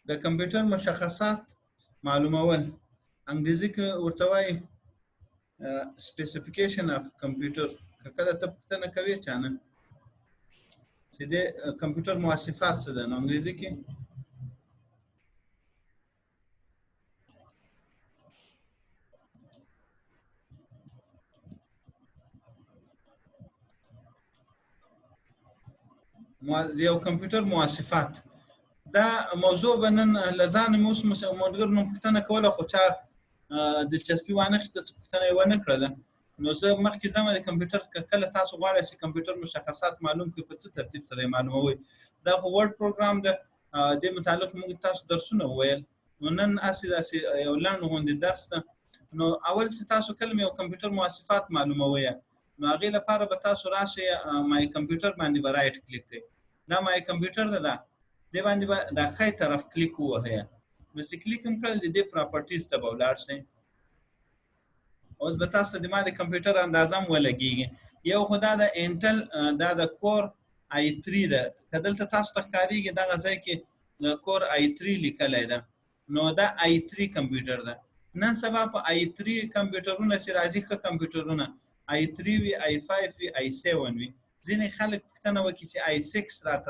د کمپیوټر مشخصات معلومول، انګریزي کې ورته وایي سپیسیفیکیشن اف کمپیوټر. کله ته پوښتنه کوي چانه چې د کمپیوټر مواصفات څه ده، نو انګریزي کې یو کمپیوټر مواصفات. دا موضوع بنن لزان موس ملګر نو پوښتنه کوله، خو چا دلچسپي وانه خسته چې پوښتنه یې ونه کړله. نو زه مخکې ځم د کمپیوټر کله تاسو غواړئ چې کمپیوټر مشخصات معلوم کړئ په څه ترتیب سره یې معلوموئ. دا خو ورډ پروګرام ده، دې متعلق موږ تاسو درسونه وویل. نو نن داسې یو لنډ غوندې درس ده. نو اول چې تاسو کله یو کمپیوټر مواصفات معلوموئ، نو هغې لپاره به تاسو راشئ مای کمپیوټر باندې به رایټ کلیک کړئ. دا مای کمپیوټر ده، دې باندې به د ښی طرف کلیک ووهئ. نو چې کلیک هم کړل د دې پراپرټیز ته به ولاړ شئ. اوس به تاسو د ما د کمپیوټر اندازه هم ولګېږي. یو خو دا د انټل دا د کور آی 3 ده، که دلته تاسو ته ښکارېږي دغه ځای کې کور آی 3 لیکلی ده، نو دا آی 3 کمپیوټر ده. نن سبا په آی 3 کمپیوټرونه چې راځي، ښه کمپیوټرونه آی 3 وي، آی 5 وي، آی 7 وي. ځینې خلک پوښتنه وکړي چې آی 6 راته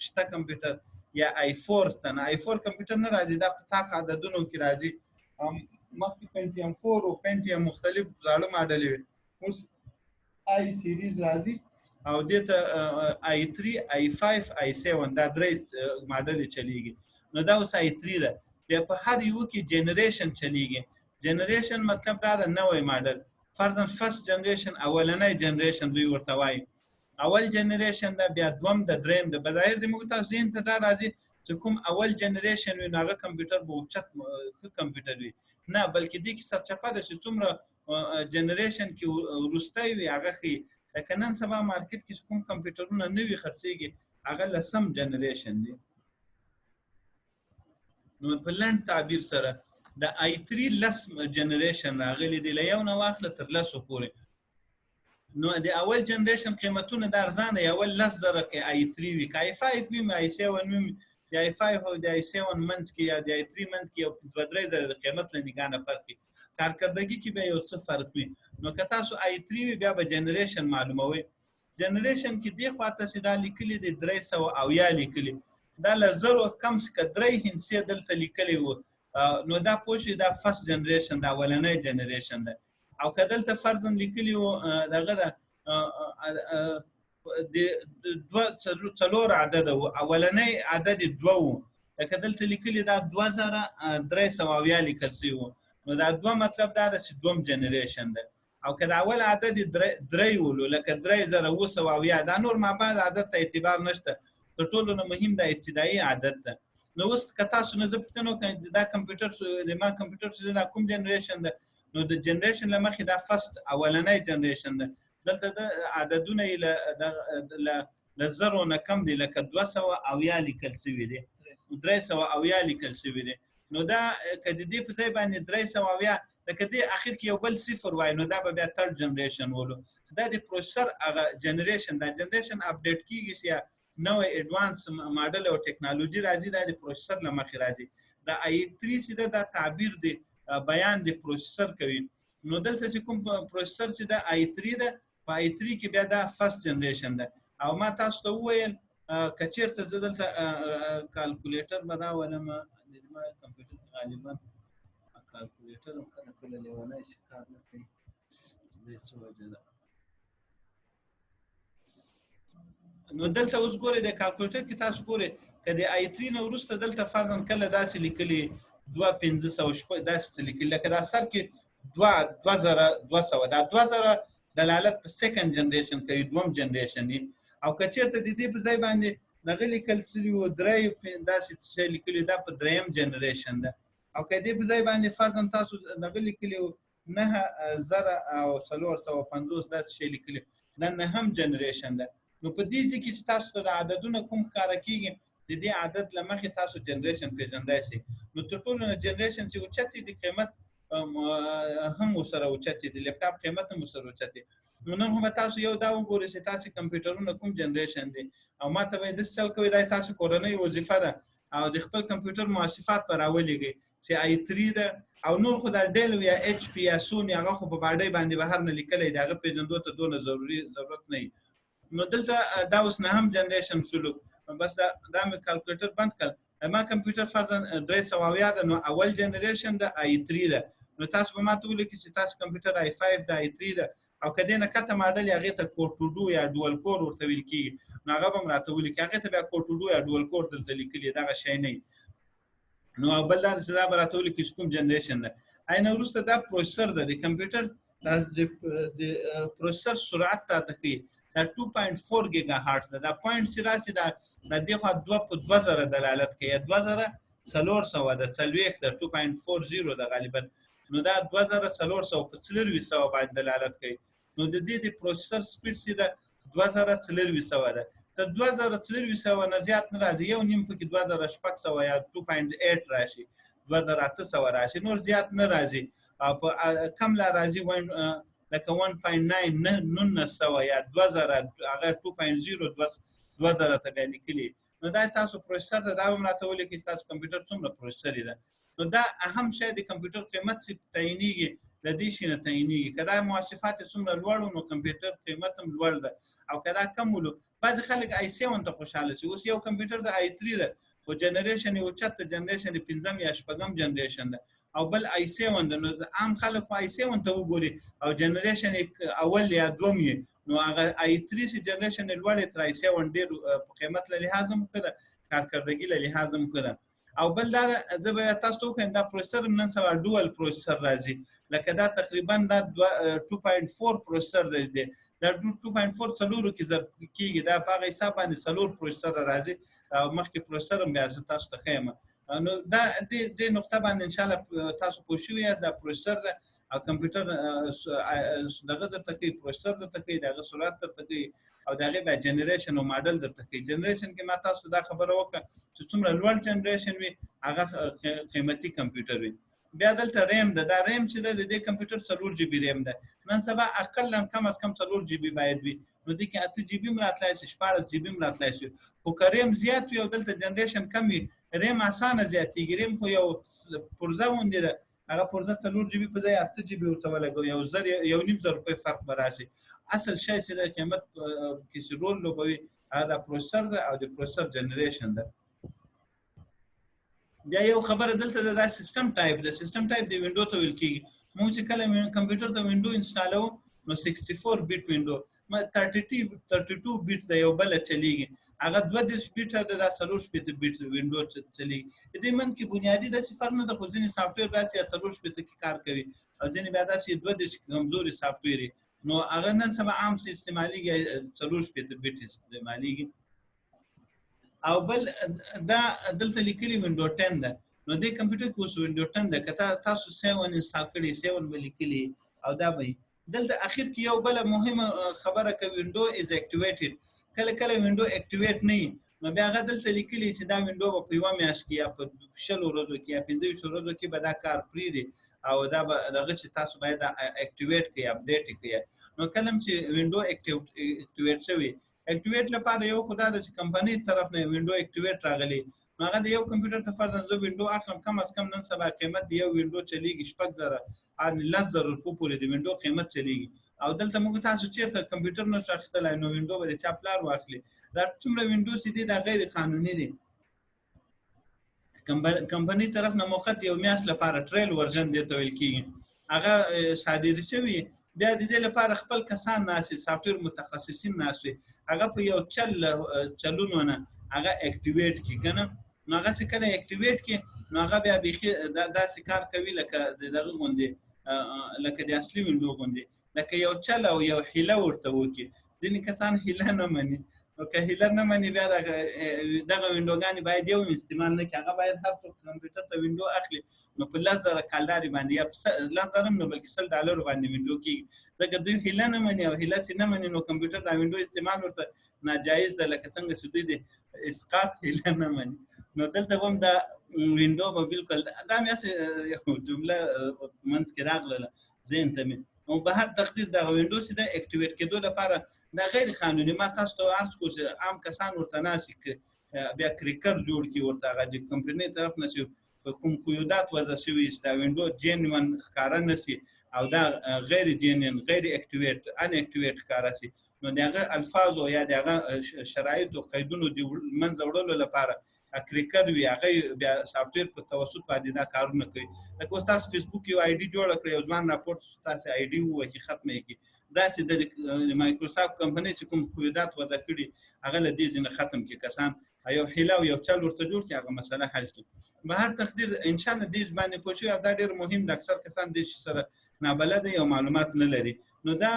شته کمپیوټر یا آی 4 شته. نه، آی 4 کمپیوټر نه راځي، دا په طاق عددونو کې راځي. مخکې پنټیم 4 او پنټیم مختلف زاړه ماډل وي، اوس آی سیریز راځي او دې ته آی 3 آی 5 آی 7 دا درې ماډل چلیږي. نو دا اوس آی 3 ده. بیا په هر یو کې جنریشن چلیږي. جنریشن مطلب دا د نوې ماډل، فرضاً فرست جنریشن اولنۍ جنریشن دوی ورته وایي. اول جنریشن دا، بیا دوم د دریم د بظاهر د موږ تاسو ذهن ته دا راځي چې کوم اول جنریشن وي نو هغه کمپیوټر به اوچت ښه کمپیوټر وي. نه، بلکې دې کې سرچپه ده چې څومره جنریشن کې وروستی وي هغه ښي. لکه نن سبا مارکیټ کې کوم کمپیوټرونه نوي خرڅېږي هغه لسم جنریشن دی. نو په لنډ تعبیر سره د آی 3 لس جنریشن راغلی دی، له یو نه واخله تر لسو پورې. نو د اول جنریشن قیمتونه د ارزانه اول 10,000 کې آی 3 وي، که آی 5 وي، آی 7 وي، د آی 5 او د آی 7 منځ کې یا د آی 3 منځ کې یو 2-3 د قیمت له نګاه نه فرق وي. کارکردګي کې به یو څه فرق وي. نو که تاسو آی 3 وي بیا به جنریشن معلوموئ. جنریشن کې دې خواته چې دا لیکلي دی 370 لیکلي، دا له 0 کم که 3 هندسې دلته لیکلي وو، نو دا پوه شئ دا فرست جنریشن د اولنۍ جنریشن ده. او که دلته فرضاً لیکلي وو دغه ده د 4 عدده وو، اولنۍ عدد 2 وو، لکه دلته لیکلي دا 2370 لیکل شوي وو، نو دا 2 مطلب دا ده چې دوم جنریشن ده. او که د اول عدد 3 ولو، لکه 3770، دا نور مابعد عدد ته اعتبار نشته، تر ټولو نه مهم دا ابتدایي عدد ده. نو اوس که تاسو نه زه پوښتنه وکړم دا کمپیوټر د ما کمپیوټر چې دا کوم جنریشن ده، نو د جنریشن له مخې دا فرست اولنۍ جنریشن ده. دلته د عددونه یې له 0 نه کم دي، لکه 270 لیکل شوي دي، 370 لیکل شوي دي. نو دا که د دې په ځای باندې 370 لکه دې اخر کې یو بل صفر وای، نو دا به بیا تھرډ جنریشن ولو. دا د پروسیسر هغه جنریشن، دا جنریشن اپډیټ کیږي چې نوې ایڈوانس ماډل او ټیکنالوژي راځي، دا د پروسیسر له مخې راځي. دا آی 3 چې دا تعبیر دی بیان د پروسیسر کوي. نو دلته چې کوم پروسیسر چې دا آی 3 ده، په آی 3 کې بیا دا فرست جنریشن ده. او ما تاسو ته وویل که چېرته زه دلته کالکولیټر به راولم، ما کمپیوټر غالبا کالکولیټر هم کله کله لیونی شي کار نه کوي، دې څه وجه ده. نو دلته اوس ګورئ د کالکولیټر کې تاسو ګورئ که د آی 3 نه وروسته دلته فرضاً کله داسې لیکلي 2500 داسې لیکلي، لکه دا سر کې 2200، دا 2000 دلالت په سیکنډ جنریشن کوي، دوم جنریشن دی. او که چېرته د دې په ځای باندې دغه لیکل شوي وو 3 داسې شی لیکلي، دا په دریم جنریشن ده. او که دې په ځای باندې فرضاً تاسو دغه لیکلي وو 9450 داسې شی لیکلي، دا نهم جنریشن ده. نو په دې ځای کې چې تاسو ته د عددونه کوم ښکاره کېږي، د دې عدد له مخې تاسو جنریشن پېژندای شئ. نو تر ټولو نه جنریشن چې اوچت دی، قیمت هم ورسره اوچت دی، لپټاپ قیمت هم ورسره اوچت دی. نو نن هم تاسو یو دا وګورئ چې تاسو کمپیوټرونه کوم جنریشن دي، او ما ته به یې داسې چل کوئ دا تاسو کورنۍ وظیفه ده او د خپل کمپیوټر مواصفات پر راولېږئ چې i3 ده او نور خو د ډیل یا ایچ پی یا سونی هغه خو په باډۍ باندې بهر نه لیکلی دی، هغه پیژندو ته دونه ضرورت نه وي. نو دلته دا اوس نه هم جنریشن شلو، بس دا مې کالکولیټر بند کړ. ما کمپیوټر فرضاً 370 ده، نو اول جنریشن د i3 ده. نو تاسو به ما ته ولیکئ چې تاسو کمپیوټر i5 ده i3 ده، او که دې نه کته ماډل هغې ته کور ټو ډو یا ډول کور ورته ویل کېږي، نو هغه به م راته ولیکي، هغې ته بیا کور ټو ډو یا ډول کور دلته لیکلي دغه شی نه وي. نو بل دا چې دا به راته ولیکي چې کوم جنریشن ده. اینه وروسته دا پروسیسر ده، د کمپیوټر د پروسیسر سرعت ته ښیي. دا 2.4 ګیګا هارټز ده. دا پوینټ چې راشي دا د دې خوا 2 په 2000 دلالت کوي، 2400 ده، 40 ده، 2.40 ده غالبا. نو دا 2400 په 2400 باندې دلالت کوي. نو د دې د پروسیسر سپیډ چې ده 2400 ده. تر 2400 نه زیات نه راځي، یو نیم پکې 2600 یا 2.8 راشي، 2800 راشي، نور زیات نه راځي. او په کم لا راځي لکه 1.9 1900 یا 2000 هغه 2.0 2000 ته بیا لیکلي. نو دا تاسو پروسیسر ته دا هم راته ولیکئ چې تاسو کمپیوټر څومره پروسیسر ده. نو دا اهم شی د کمپیوټر قیمت چې تعینېږي د دې شي نه تعینېږي. که دا مواصفات یې څومره لوړ وو نو کمپیوټر قیمت هم لوړ ده، او که دا کم ولو بعضې خلک i7 ته خوشحاله شي. اوس یو کمپیوټر د i3 ده خو جنریشن یې اوچت ده، جنریشن یې 5 یا 6 جنریشن ده، او بل i7 ده. نو عام خلک خو i7 ته وګوري او جنریشن یې اول یا دوم یې، نو هغه i3 چې جنریشن یې لوړ تر i7 ډېر په قیمت له لحاظ هم ښه ده، کارکردګي له لحاظ هم ښه ده. او بل دا زه به تاسو ته وښیم دا پروسیسر نن سبا ډوال پروسیسر راځي، لکه دا تقریبا دا 2.4 پروسیسر دی. دا 2.4 څلورو کې ضرب کېږي، دا په هغه حساب باندې څلور پروسیسر راځي، او مخکې پروسیسر هم بیا زه تاسو ته ښیم. نو دا دې نقطه باندې انشاءالله تاسو پوه شوي یاست. دا پروسیسر ده او کمپیوټر دغه درته کوي، پروسیسر درته کوي، د هغه سرعت درته کوي، او د هغې بیا جنریشن او ماډل درته کوي. جنریشن کې ما تاسو دا خبره وکړه چې څومره لوړ جنریشن وي هغه قیمتي کمپیوټر وي. بیا دلته ریم ده. دا ریم چې ده د دې کمپیوټر 4 جی بي ریم ده. نن سبا اقلا کم از کم 4 جی بي باید وي، نو دې کې 8 جی بي هم راتلی شي، 14 جی بي هم راتلی شي. خو که ریم زیات وي او دلته جنریشن کم وي، ریم اسانه زیاتېږي. ریم خو یو پرزه غوندې ده، هغه پرزه 4 جی بي په ځای 8 جی بي ورته ولګوي، یو نیم زر روپۍ فرق به راشي. اصل شی چې د قیمت کې چې رول لوبوي هغه د پروسیسر ده او د پروسیسر جنریشن ده. بیا یو خبره دلته دا سیستم ټایپ ده. سیستم ټایپ د وینډو ته ویل کېږي. موږ چې کله کمپیوټر ته وینډو انسټالوو نو 64 بیټ وینډو، 32 بیټ د یو بله چلیږي، هغه 32 بیټه ده، دا 4 بیټ وینډو چلیږي. د دې منځ کې بنیادي داسې فرق نه ده، خو ځینې سافټویر داسې 4 کې کار کوي او ځینې بیا داسې 32 کمزوري سافټویر وي. نو هغه نن سبا عام څه استعمالېږي، 4 بیټ استعمالېږي. او بل دا دلته لیکلي وینډو 10 ده. نو دې کمپیوټر کې اوس وینډو 10 ده، که تاسو 7 انسټال کړي 7 به لیکلي او دا به دلته اخر کې یو بله مهمه خبره که وینډو از اکټیویټډ. کله کله وینډو اکټیویټ نه وي، نو بیا هغه دلته لیکلي چې دا وینډو به په یوه میاشت کې یا په 20 ورځو کې یا 25 ورځو کې به دا کار پرېږدي، او دا به دغه چې تاسو باید اکټیویټ کړئ، اپډیټ کړئ. نو کله چې وینډو اکټیویټ شوي، اکټیویټ لپاره یو خو دا ده چې کمپنۍ طرف نه وینډو اکټیویټ راغلی، نو هغه د یو کمپیوټر ته فرضاً زه وینډو اخلم، کم از کم نن سبا قیمت د یو وینډو چلیږي 6000 یعنې 10,000 روپو پورې د وینډو قیمت چلیږي. او دلته موږ تاسو چېرته کمپیوټر نشو اخیستلی، نو وینډو به د چا پلار واخلي. دا څومره وینډو چې دي دا غیر قانوني دي. کمپنۍ طرف نه موقت یو میاشت لپاره ټریل ورژن دی ته ویل کېږي، هغه صادر شوي. بیا د دې لپاره خپل کسان ناست، سافټویر متخصصین ناست، هغه په یو چلونو نه هغه اکټیویټ کړي که نه. نو هغه چې کله اکټیویټ کړي نو هغه بیا بیخي داسې کار کوي لکه د دغه غوندې، لکه د اصلي وینډو غوندې، لکه یو چل او یو هیله ورته وکړي. ځینې کسان هیله نه مني، نو که هیله نه مني بیا دغه وینډوګانې باید یو استعمال نه کړي. هغه باید هر څوک کمپیوټر ته وینډو اخلي نو په 10,000 کالدارې باندې یا 10,000 هم نه بلکې $100 باندې وینډو کېږي. ځکه دوی هیله نه مني، او هیله چې نه مني نو کمپیوټر دا وینډو استعمال ورته ناجایز ده، لکه څنګه چې دوی د اسقاط هیله نه مني. نو دلته هم دا وینډو به بالکل دا مې هسې یو جمله منځ کې راغله ذهن ته مې، او به هر تقدیر دغه وینډو چې د اکټیویټ کېدو لپاره دا غیر قانوني. ما تاسو ته عرض کړو چې عام کسان ورته ناست بیا کریکر جوړ کی ورته هغه د کمپنۍ طرف نه چې کوم قیودات وضع شوي دا وینډو جینون ښکاره نسی او دا غیر جینون غیر اکټیویټ ان اکټیویټ ښکاره سي نو دغه الفاظ او یا دغه شرایط او قیدونو د منځ وړلو لپاره کریکر وی هغه بیا سافټویر په توسط باندې دا کارونه کوي لکه اوس تاسو فیسبوک یو آی ډي جوړ کړئ او ځوان راپورټ تاسو آی ډي وو چې ختمه کی دا چې د مایکروسافټ کمپنۍ چې کوم قیودات وضع کړي هغه له دې نه ختم کی کسان یو حیله او یو چل ورته جوړ کی هغه مسله حل کی به هر تقدیر ان شاء الله دې باندې پوښیو دا ډیر مهم د اکثر کسان د سره نابلد او معلومات نه لري نو دا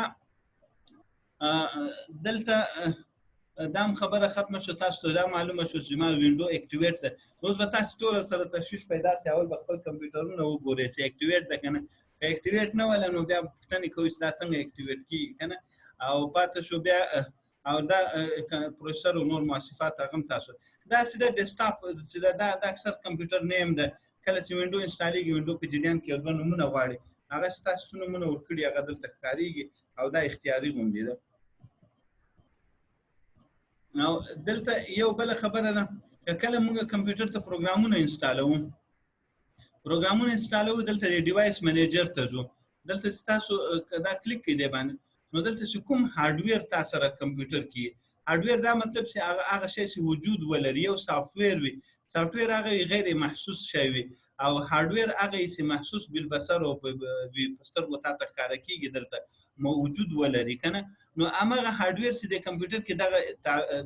دلته دام خبره ختمه شو تاسو ته دا معلومه شو چې ما وینډو اکټیویټ ده اوس به تاسو ټول سره تشویش پیدا سي اول خپل کمپیوټرونه وګورئ چې اکټیویټ ده کنه اکټیویټ نه ولا نو بیا پښتني کوي چې دا څنګه اکټیویټ کی کنه او پاتې شو بیا او دا پروسیسر او نور مواصفات هغه تاسو دا سیده ډیسکټاپ سیده دا اکثر کمپیوټر نیم ده کله چې وینډو انسټالیږي وینډو په جریان کې دوه نمونه غواړي هغه ستاسو نمونه ورکړي هغه دلته ښکاریږي او دا اختیاري غونډې ده نو دلته یو بل خبره ده کله موږ کمپیوټر ته پروګرامونه انسټالوو دلته د ډیوایس منیجر ته ځو دلته تاسو دا کلیک کړئ دی باندې نو دلته چې کوم هارډویر تاسو سره کمپیوټر کې هارډویر دا مطلب چې هغه شی چې وجود ولري یو سافټویر وي سافټویر هغه غیر محسوس شی وي او هارډویر هغه چې محسوس بالبصر او په سترګو ته ښکاره کیږي دلته موجود ولري کنه نو هغه هارډویر چې د کمپیوټر کې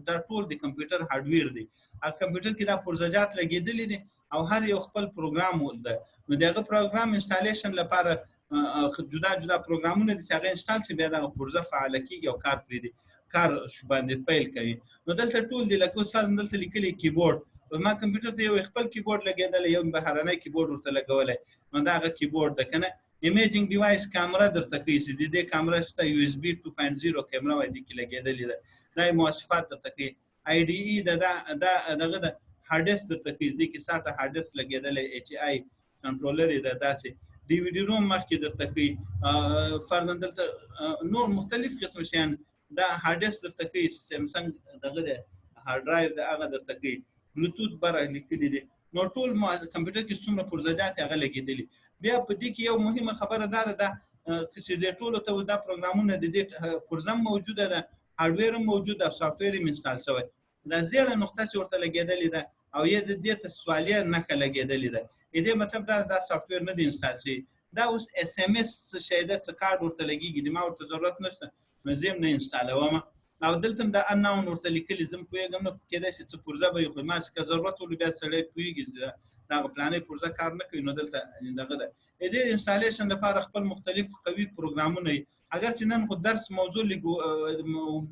دا ټول د کمپیوټر هارډویر دی هغه کمپیوټر کې دا پرزجات لګیدلې دي او هر یو خپل پروګرام ولده نو دغه پروګرام انسټالیشن لپاره جدا پروګرامونه دي چې هغه انسټال شي بیا د پرزه فعال کیږي او کار پرې دي کار باندې پیل کوي نو دلته ټول دی لکه اوس فرض دلته لیکلي کیبورډ ما کمپیوټر ته یو خپل کیبورډ لګیدل یو بهرانه کیبورډ ورته لګولای نو دا هغه کیبورډ ده کنه ایمیجینګ ډیوایس کیمرا درته کوي چې د کیمرا شته یو اس بي 2.0 کیمرا وای دي کې لګیدلې ده دا مواصفات درته کوي آی ډي ای دا دغه د هارد ډیسک درته کوي د کې 60 هارد ډیسک لګیدلې ایچ ای کنټرولر ده داسې ډي وی ډي روم مخکې درته کوي فرضاً دلته نور مختلف قسم شیان دا هارد ډیسک درته کوي سامسنګ دغه د هارد ډرایو د هغه درته کوي بلوتوث بره لیکلي دي نو ټول کمپیوټر کې څومره پرزجات هغه لګیدلي بیا په دې کې یو مهمه خبره ده چې د ټولو ته دا پروګرامونه د دې پرزم موجوده ده هارډویر موجود ده سافټویر انسټال شوی دا زیړه نقطه چې ورته لګیدلې ده او یې د دې ته سوالیه نښه لګیدلې ده دې مطلب دا سافټویر نه دی انسټال شوی دا اوس اس ام اس شی ده چې کارت ورته لګیږي ما ورته ضرورت نشته نو زم نه انسټالوم او دلته دا اناون ورته لیکلي زم پوهېږم نه کېدای شي چې پرزه به خو ما چې ضرورت ولې بیا سړی پوهېږي دا پلانې پرزه کار نه کوي نو دلته دغه ده دې انسټالیشن لپاره خپل مختلف قوي پروګرامونه اگر چې نن خو درس موضوع لیکو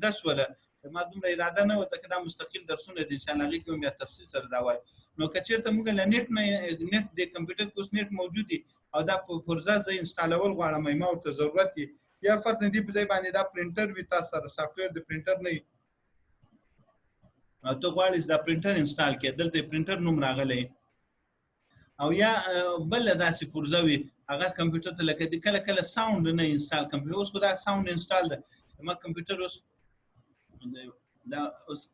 درس ولا ما دومره اراده نه وته چې دا مستقل درسونه دي ان شاء الله هغه کې بیا تفصیل سره دا وای نو کچېرته موږ له نت د کمپیوټر کوس نت موجود دي او دا پرزه ز انسټالول غواړم ما ورته ضرورت دي یا فرض دې په ځای باندې دا پرینټر وي تاسو سره سافټویر د پرینټر نه او ته غواړې دا پرینټر انسټال کړې دلته پرینټر نوم راغلی او یا بل داسې پرزه وي هغه کمپیوټر ته لکه کله کله ساوند نه انسټال کمپیوټر اوس خو دا ساوند انسټال ده ما کمپیوټر اوس دا اوس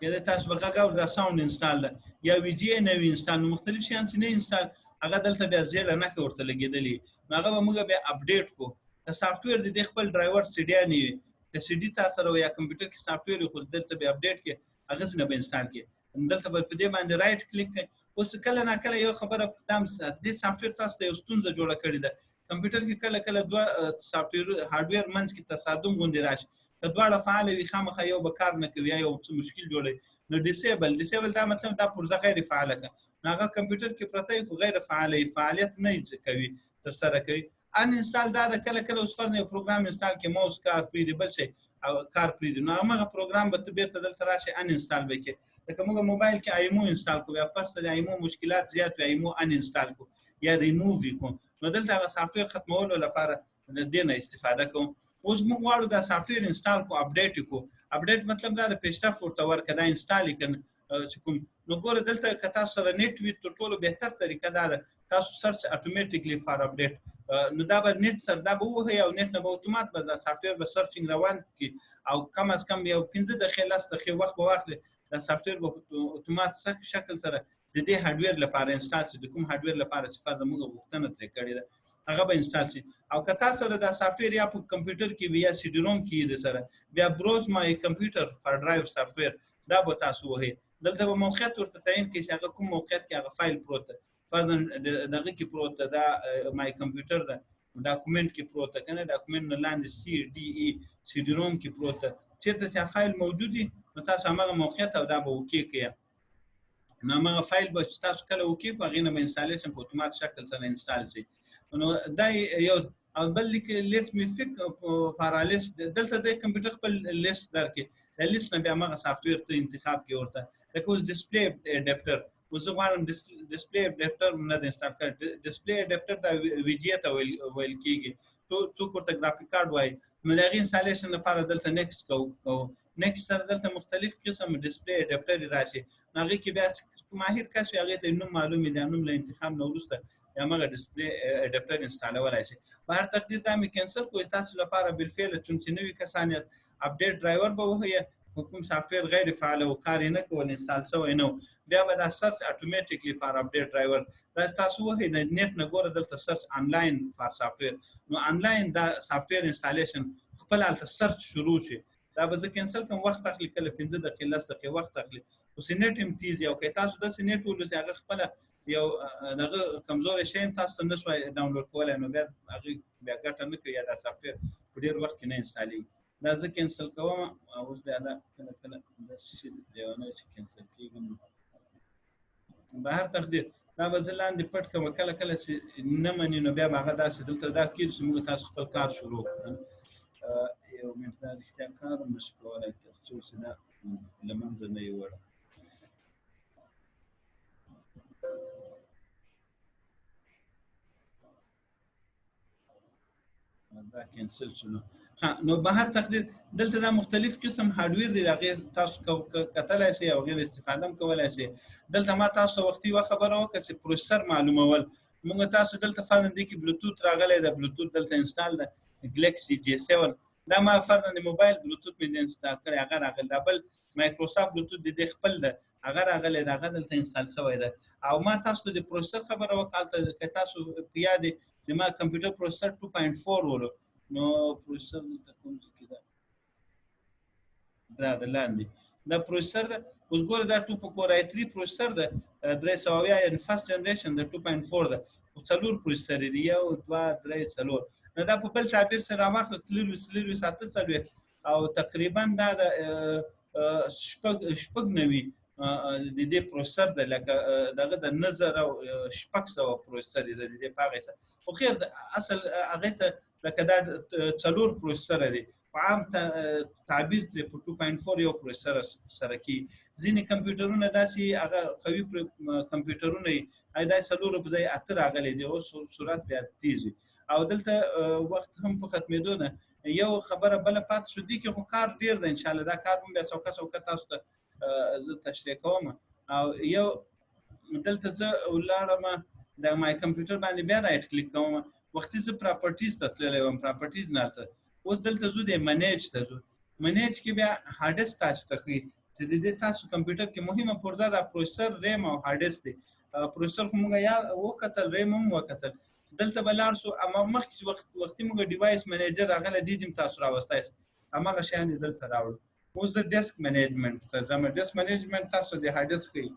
کله تاسو وګورئ دا ساوند انسټال ده یا وی جی نه انسټال مختلف شیان چې نه انسټال هغه دلته بیا زیړه نه ورته لګیدلې هغه موږ بیا اپډیټ کو د سافټویر د خپل ډرایور سی ډي نه د سی ډي تاسو سره یا کمپیوټر کې سافټویر خو دلته بیا اپډیټ کې هغه څنګه به انسټال کې دلته په دې باندې رائټ کلیک کوئ اوس کله نه کله یو خبره دام د سافټویر تاسو ته یو ستونزه جوړه کړې ده کمپیوټر کې کله کله دوه سافټویر هارډویر منځ کې تصادم غونډې راشي کډواړه فعال وي خامخا یو به کار نه کوي یو څه مشکل جوړي نو ډیسیبل دا مطلب دا پرزه غیر فعاله ده هغه کمپیوټر کې پرته خو غیر فعال فعالیت نه کوي تر سره کوي ان انسټال دا کله کله اوس فرض یو پروګرام انسټال کې ماوس کار پرې بل شي او کار پرې نو هغه پروګرام به بیرته دلته راشي ان انسټال وکړي لکه موږ موبایل کې ایمو انسټال کوو یا پرسته د ایمو مشکلات زیات وي ایمو ان انسټال کو یا ریموو کو نو دلته هغه سافټویر ختمولو لپاره د دې نه استفاده کوو اوس موږ غواړو دا سافټویر انسټال کو اپډیټ کو اپډیټ مطلب دا د پیشرفت ورته ورکړه دا انسټال کړي چې کوم نو ګوره دلته که تاسو سره نیټ وي تر ټولو بهتر طریقه دا ده تاسو سرچ اتوماتیکلی فار اپډیټ نو دا به نیټ سره دا به وهي او نیټ نه به اتومات به دا سافټویر به سرچینګ روان کی او کم از کم یو 15 دقیقې 10 دقیقې وخت به واخلي دا سافټویر په اتومات شکل سره د دې هارډویر لپاره انسټال شي، د کوم هارډویر لپاره چې فرض موږ غوښتنه ترې کړې ده هغه به انسټال شي. او که تاسو سره دا سافټویر یا په کمپیوټر کې وي یا سی ډي روم کې د سره بیا بروز مای کمپیوټر فار ډرایو سافټویر دا به تاسو وهي. دلته به موقعیت ورته تعین کړئ چې هغه کوم موقعیت کې هغه فایل پروت ده، فرضاً دغه کې پروت ده، دا مای کمپیوټر ده ډاکومنټ کې پروت ده کنه، ډاکومنټ نه لاندې سی ډي ای سی ډي روم کې پروت ده، چیرته چې فایل موجود وي نو تاسو هغه موقعیت او دا به اوکې کړئ. نو هغه فایل به تاسو کله اوکې کړئ هغې نه به انسټالیشن په اتومات شکل سره انسټال شي. نو دا یو او بل لیک لیټ می فک فار لیست دلته د کمپیوټر خپل لیست درکې د لیست نه بیا هغه سافټویر ته انتخاب کې ورته لکه اوس ډسپلی اډاپټر اوس غواړم ډسپلی اډاپټر نه د انسټال کړ. ډسپلی اډاپټر د وی جی ته ویل کېږي، څوک ورته ګرافیک کارت وایي. نو د هغې انسټالیشن لپاره دلته نیکسټ کوو. نیکسټ سره دلته مختلف قسم ډسپلی اډاپټر راشي، هغې کې بیا ماهر کس وي هغې ته نوم معلوم وي، د نوم له انتخاب نه وروسته یا هغه ډسپلی اډاپټر انسټالولای شي. په هر تقدیر دا مې کینسل کړو تاسو لپاره بالفعل چون چې نوي کسان اپډیټ ډرایور به وهي کوم سافټویر غیر فعال او کار نه کول انسټال شوی نو بیا به دا سرچ اتوماتیکلی فار اپډیټ ډرایور دا تاسو وهي نه نیټ نه ګوره دلته سرچ آنلاین فار سافټویر نو آنلاین دا سافټویر انسټالیشن خپل الته سرچ شروع شي. دا به زه کینسل کوم وخت اخلي کله 15 دقیقې 10 دقیقې وخت اخلي او سینټ هم تیز یو کې تاسو د سینټ ولوسي هغه خپل یو دغه کمزوري شی تاسو ته نشوي ډاونلوډ کولای نو بیا هغه بیا ګټه نه کوي دا سافټویر په ډیر وخت کې نه انسټالي. دا زه کینسل کوم اوس بیا دا کله کله د شي یو نه چې کینسل کیږي به هر تقدیر دا به زه لاندې پټ کوم کله کله چې نه مني نو بیا هغه داسې دلته دا کېږي چې موږ تاسو خپل کار شروع کړو. یو منټ دا رښتیا کار هم نشو کولی تر څو چې دا له منځه نه یې وړم. دا کینسل شنو نو به هر تقدیر دلته دا مختلف قسم هارډویر دی هغه تاسو کتلای شئ او غیر استفاده هم کولای شئ. دلته ما تاسو وختي خبره وکړه چې پروسیسر معلومول موږ تاسو دلته فرضاً د کې بلوتوث راغلی د بلوتوث دلته انسټال ده ګلیکسي جی 7 دا ما فرضاً د موبایل بلوتوث مې انسټال کړی هغه راغلی دا بل مایکروسافټ بلوتوث د خپل ده هغه راغلی دا هغه دلته انسټال شوی ده او ما تاسو د پروسیسر خبره وکړه چې تاسو په یاد د ما کمپیوټر پروسیسر 2.4 ولو نو پروسیسر د کوم کې دا د لاندې دا پروسیسر ده اوس ګوره دا 2 کور i3 پروسیسر ده 300 یعنی فرست جنریشن د 2.4 ده او څلور پروسیسر دي 1 2 3 4 نو دا په بل تعبیر سره واخلو څلور ساعت څلور او تقریبا دا د شپږ نوي د دې پروسیسر د لکه دغه د نظر او شپږ سوه پروسیسر د دې په هغه سره خو خیر اصل هغه ته لکه دا څلور پروسیسر دي په عام تعبیر ترې په 2.4 یو پروسیسر سره کې ځینې کمپیوټرونه داسې هغه قوي کمپیوټرونه دي دا څلورو په ځای اته راغلی دي او سرعت بیا تیز وي او دلته وخت هم په ختمېدو نه یو خبره بله پاتې شو دي کې خو کار ډېر دی انشاءالله دا کار هم بیا څوکه تاسو ته زه تشریح کوم او یو دلته زه ولاړم د مای کمپیوټر باندې بیا رایټ کلیک کوم وختي زه پراپرټیز ته تللی وم پراپرټیز نه هلته اوس دلته ځو د منیج ته ځو منیج کې بیا هارډیسک تاسو ته ښیي چې د دې تاسو کمپیوټر کې مهمه پرده د پروسیسر ریم او هارډیسک دی پروسیسر خو موږ یا وکتل ریم هم وکتل دلته به لاړ شو اما مخکې وختي موږ ډیوایس منیجر راغلی دی چې تاسو راوستی هماغه شیان یې دلته راوړو اوس د ډیسک منیجمنټ ته ځم ډیسک منیجمنټ تاسو د هارډیسک ښیي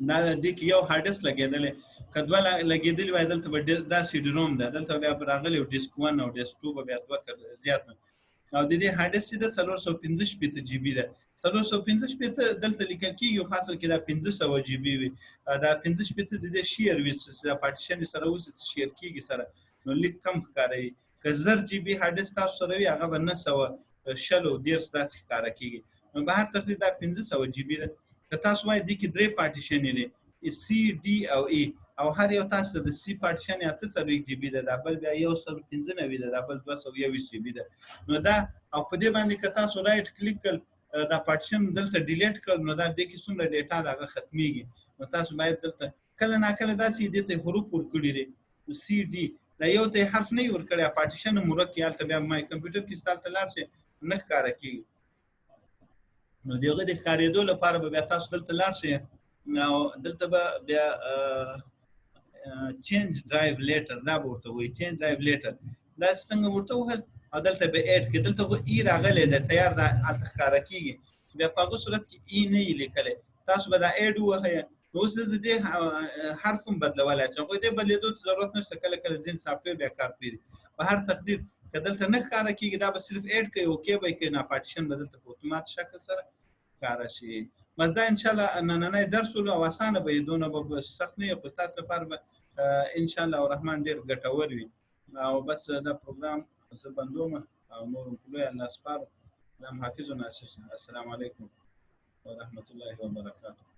دا د کې یو هارډیسک لګېدلی که دوه لګېدلي وای دلته به دا سی ډي روم ده دلته بیا راغلی ډیسک 1 او ډیسک 2 به بیا دوه زیات او د دې هارډیسک د 415 جی بي ده 415 دلته لیکل کېږي خو اصل کې دا 1500 جی بي وي دا 15 د دې شیر وي چې پارټیشن سره اوس شیر کېږي سره نو لیک کم ښکاروي که 1000 جی بي هارډیسک تاسو سره وي هغه به 900 شلو ډېر داسې ښکاره کېږي نو به هر تقدیر دا 1500 جی بي ده که تاسو وایي دې کې درې پارټیشن دي سی ډي او ای او هر یو تاسو د سی پارټیشن اته څلوېښت جی بي ده دا بل بیا 195 ده دا بل 221 جی بي ده نو دا او په دې باندې که تاسو رایټ کلیک کړ دا پارټیشن دلته ډیلیټ کړ نو دا دې کې څومره ډیټا د هغه ختمیږي نو تاسو باید دلته کله ناکله داسې دې ته حروف ورکړي دي سی ډي دا یو ته حرف نه ورکړی پارټیشن مرکه یالته بیا مای کمپیوټر کې ستاسو لاړ شي نه ښکاره کېږي. نو د هغه د ښکارېدو لپاره به بیا تاسو دلته لاړ شئ او دلته به بیا چینج ډرایو لیټر دا به ورته وایي. چینج ډرایو لیټر دا څنګه ورته وویل او دلته به اډ کې دلته خو ای راغلی دی تیار دا هلته ښکاره کېږي. بیا په هغه صورت کې ای نه یې لیکلی، تاسو به دا اډ ووهئ. اوس د دې حرف هم بدلولی چې هغوی دې بدلېدو ته ضرورت نشته. کله کله ځینې سافټویر بیا کار پرېږدي. په هر تقدیر که دلته نه ښکاره کېږي دا به صرف اډ کوي، اوکې به یې کوي، نه پارټیشن به دلته په اتومات شکل سره ښکاره شي. بس دا انشاءالله نننی درس ولو او اسانه به وي، دونه به سخت نه وي، خو تاسو لپاره به انشاءالله الرحمن ډېر ګټور وي. او بس دا پروګرام زه بندوم او نور هم خدای الله سپارو. الله حافظ و ناصر. السلام علیکم ورحمة الله وبرکاته.